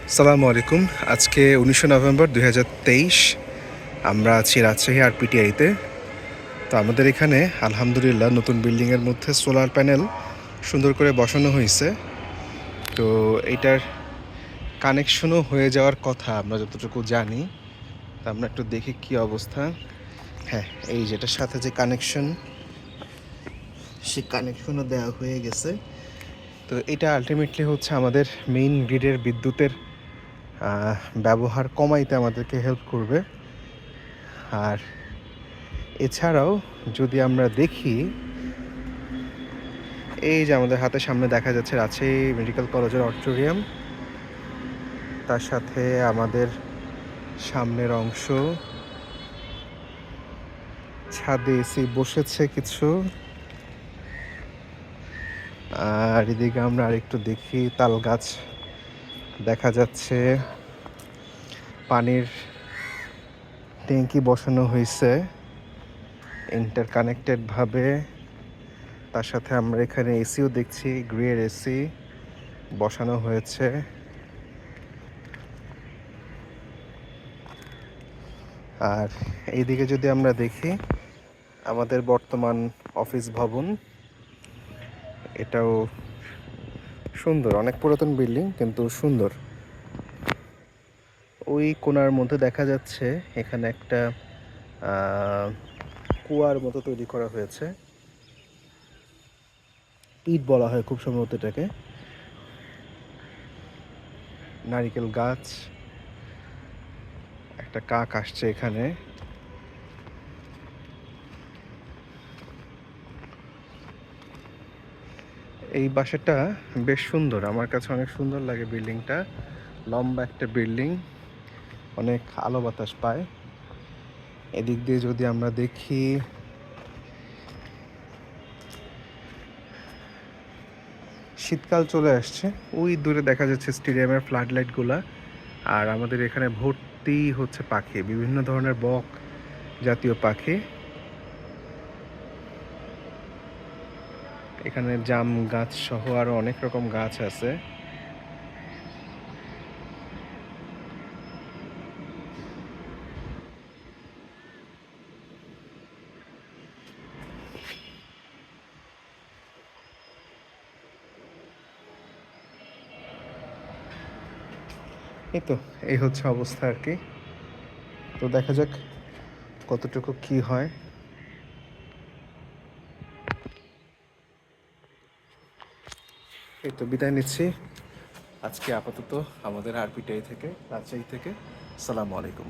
আসসালামু আলাইকুম। আজকে ১৯শে নভেম্বর ২০২৩। আমরা আছি রাজশাহী আরপিটিআইতে। তো আমাদের এখানে আলহামদুলিল্লাহ নতুন বিল্ডিংয়ের মধ্যে সোলার প্যানেল সুন্দর করে বসানো হয়েছে। তো এইটার কানেকশনও হয়ে যাওয়ার কথা আমরা যতটুকু জানি। তা আমরা একটু দেখি কি অবস্থা। হ্যাঁ, এই যেটার সাথে যে কানেকশন, সে কানেকশনও দেওয়া হয়ে গেছে। তো এটা আলটিমেটলি হচ্ছে আমাদের মেইন গ্রিডের বিদ্যুতের ব্যবহার কমাইতে আমাদেরকে হেল্প করবে। আর এছাড়াও যদি আমরা দেখি, এই যে আমাদের হাতের সামনে দেখা যাচ্ছে রাজশাহী মেডিকেল কলেজের অডিটোরিয়াম, তার সাথে আমাদের সামনের অংশ, ছাদে এসি বসেছে কিছু। আর এদিকে আমরা আরেকটু দেখি, তাল গাছ দেখা যাচ্ছে, পানির ট্যাঙ্কি বসানো হয়েছে ইন্টারকানেক্টেড ভাবে। তার সাথে আমরা এখানে এসিও দেখছি, গ্রিয়ের এসি বসানো হয়েছে। আর এইদিকে যদি আমরা দেখি, আমাদের বর্তমান অফিস ভবন, এটাও সুন্দর, অনেক পুরাতন বিল্ডিং কিন্তু সুন্দর। ওই কোণার মধ্যে দেখা যাচ্ছে এখানে একটা কুয়ার মতো তৈরি করা হয়েছে, ইট বলা হয় খুব সম্ভবত এটাকে। নারিকেল গাছ, একটা কাক আসছে এখানে। এই বাসাটা বেশ সুন্দর, আমার কাছে অনেক সুন্দর লাগে বিল্ডিংটা। লম্বা একটা বিল্ডিং, অনেক আলো বাতাস পায়। এদিক দিয়ে যদি আমরা দেখি, শীতকাল চলে আসছে, ওই দূরে দেখা যাচ্ছে স্টেডিয়ামের ফ্লাড লাইটগুলা। আর আমাদের এখানে ভর্তি হচ্ছে পাখি, বিভিন্ন ধরনের বক জাতীয় পাখি। এখানে জাম গাছ সহ আরো অনেক রকম গাছ আছে। এই তো, এই হচ্ছে অবস্থা আর কি। তো দেখা যাক কতটুকু কি হয়। এই তো বিদায় নিচ্ছি আজকে আপাতত আমাদের আরপিটিআই থেকে, রাজশাহী থেকে। আসসালামু আলাইকুম।